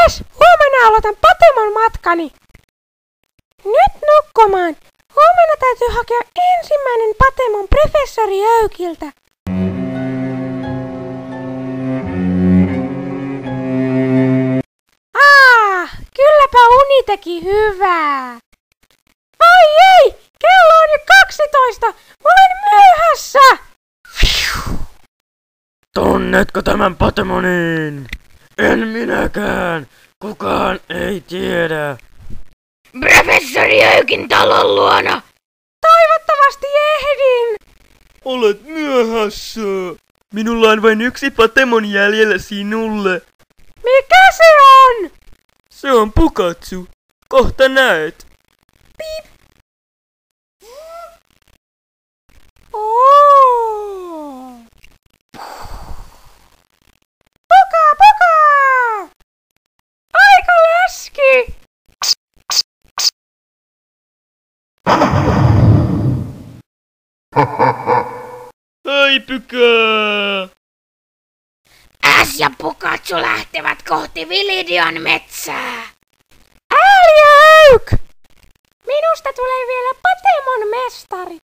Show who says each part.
Speaker 1: Jes, huomenna aloitan Patemon matkani. Nyt nukkumaan. Huomenna täytyy hakea ensimmäinen Patemon professori Öykiltä. Kylläpä uni teki hyvää. Ai ei, kello on jo 12. Olen myöhässä.
Speaker 2: Tunnetko tämän Patemonin? En minäkään. Kukaan ei tiedä.
Speaker 3: Professori Öykin talon luona.
Speaker 1: Toivottavasti ehdin.
Speaker 2: Olet myöhässä. Minulla on vain yksi Patemon jäljellä sinulle.
Speaker 1: Mikä se on?
Speaker 2: Se on Pukatsu. Kohta näet.
Speaker 1: Piip. Oh. Puka! Aika läski!
Speaker 2: Ai Pykää!
Speaker 3: Äs ja Pukatsu lähtevät kohti Vilidion metsää.
Speaker 1: Ääli ja Öyk! Minusta tulee vielä Patemon mestari.